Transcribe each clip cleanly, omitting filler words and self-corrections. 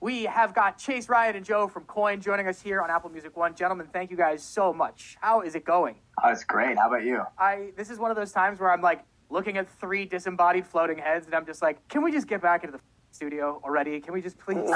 We have got Chase, Ryan, and Joe from Coin joining us here on Apple Music One. Gentlemen, thank you guys so much. How is it going? Oh, it's great. How about you? This is one of those times where I'm like looking at 3 disembodied floating heads, and I'm just like, can we just get back into the studio already? Can we just please?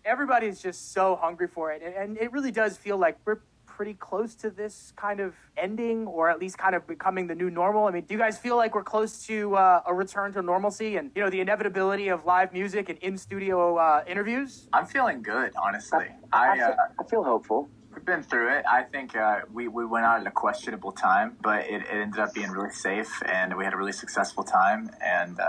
Everybody's just so hungry for it, and it really does feel like we're pretty close to this kind of ending, or at least kind of becoming the new normal. I mean, do you guys feel like we're close to a return to normalcy and, the inevitability of live music and in-studio interviews? I'm feeling good, honestly. I feel hopeful. We've been through it. I think we went out at a questionable time, but it ended up being really safe, and we had a really successful time. And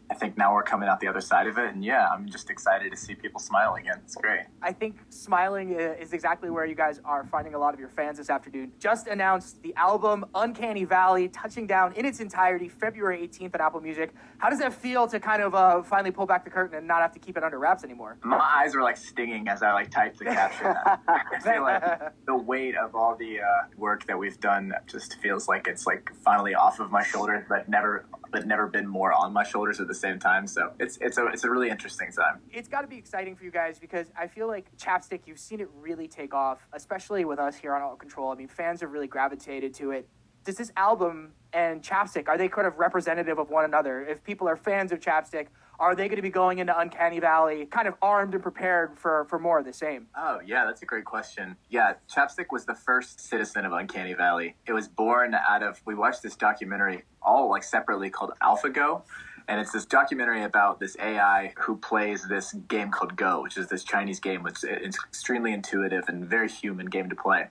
I think now we're coming out the other side of it. And yeah, I'm just excited to see people smile again. It's great. I think smiling is exactly where you guys are finding a lot of your fans this afternoon. Just announced the album Uncanny Valley, touching down in its entirety February 18th at Apple Music. How does that feel to kind of finally pull back the curtain and not have to keep it under wraps anymore? My eyes were like stinging as I typed the caption. I feel like the weight of all the work that we've done just feels like it's like finally off of my shoulders, but never been more on my shoulders at the same time. So it's a really interesting time. It's got to be exciting for you guys because I feel like Chapstick, you've seen it really take off, especially with us here on All Control. I mean, fans have really gravitated to it. Does this album and Chapstick, are they kind of representative of one another? If people are fans of Chapstick, are they going to be going into Uncanny Valley kind of armed and prepared for more of the same? Oh, yeah, that's a great question. Yeah, Chapstick was the first citizen of Uncanny Valley. It was born out of, we watched this documentary all like separately called AlphaGo. And it's this documentary about this AI who plays this game called Go, which is this Chinese game, which is extremely intuitive and very human game to play.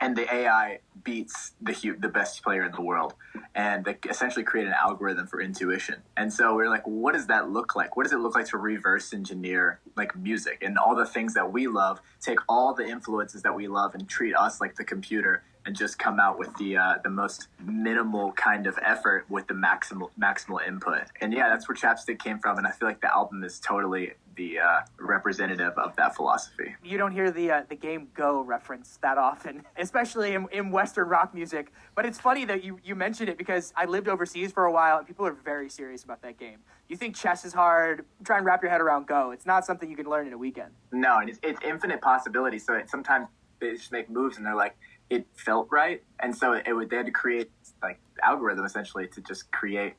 And the AI beats the best player in the world. And they essentially create an algorithm for intuition. And so we're like, what does that look like? What does it look like to reverse engineer like music and all the things that we love, take all the influences that we love and treat us like the computer and just come out with the most minimal kind of effort with the maximal input. And yeah, that's where Chapstick came from. And I feel like the album is totally the representative of that philosophy. You don't hear the game Go reference that often, especially in Western rock music. But it's funny that you mentioned it because I lived overseas for a while and people are very serious about that game. You think chess is hard, try and wrap your head around Go. It's not something you can learn in a weekend. No, and it's infinite possibility. So sometimes they just make moves and they're like, it felt right. And so they had to create like algorithm essentially to just create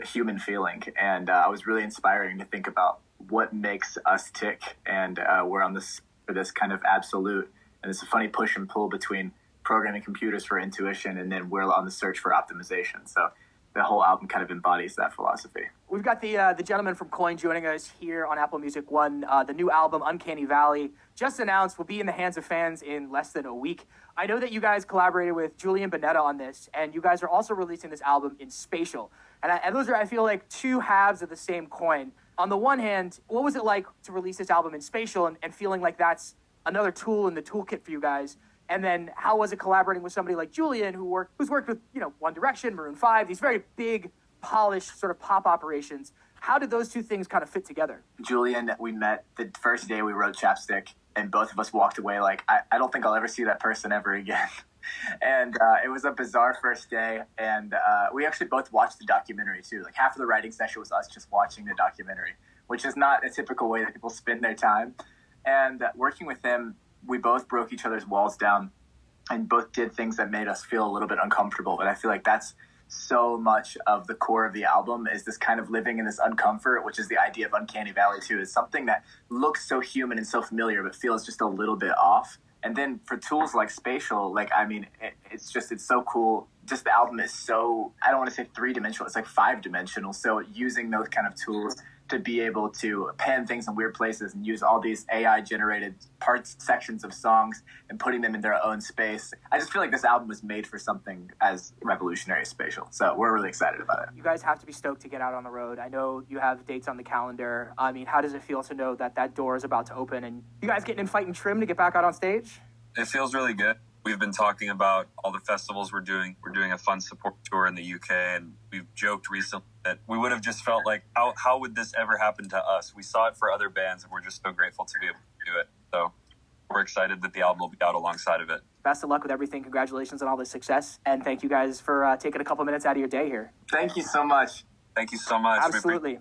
a human feeling. And it was really inspiring to think about what makes us tick. And we're on this for this kind of absolute. And it's a funny push and pull between programming computers for intuition and then we're on the search for optimization. So the whole album kind of embodies that philosophy. We've got the gentleman from Coin joining us here on Apple Music One. The new album, Uncanny Valley, just announced, will be in the hands of fans in less than a week. I know that you guys collaborated with Julian Bonetta on this, and you guys are also releasing this album in spatial. And those are, I feel like, 2 halves of the same coin. On the one hand, what was it like to release this album in spatial and feeling like that's another tool in the toolkit for you guys? And then how was it collaborating with somebody like Julian who's worked with, One Direction, Maroon 5, these very big, polished sort of pop operations? How did those 2 things kind of fit together? Julian, we met the first day we wrote Chapstick, and both of us walked away like, I don't think I'll ever see that person ever again. And it was a bizarre first day, and we actually both watched the documentary too. Like half of the writing session was us just watching the documentary, which is not a typical way that people spend their time. And working with him, we both broke each other's walls down and both did things that made us feel a little bit uncomfortable. But I feel like that's so much of the core of the album is this kind of living in this uncomfort, which is the idea of Uncanny Valley too, is something that looks so human and so familiar, but feels just a little bit off. And then for tools like spatial, it's so cool. Just the album is so, I don't want to say 3-dimensional, it's like 5-dimensional. So using those kind of tools to be able to pan things in weird places and use all these AI-generated sections of songs and putting them in their own space. I just feel like this album was made for something as revolutionary as spatial. So we're really excited about it. You guys have to be stoked to get out on the road. I know you have dates on the calendar. I mean, how does it feel to know that door is about to open and you guys getting in fight and trim to get back out on stage? It feels really good. We've been talking about all the festivals we're doing. We're doing a fun support tour in the UK, and we've joked recently that we would have just felt like, how would this ever happen to us? We saw it for other bands, and we're just so grateful to be able to do it. So we're excited that the album will be out alongside of it. Best of luck with everything. Congratulations on all the success, and thank you guys for taking a couple minutes out of your day here. Thank you so much. Thank you so much. Absolutely.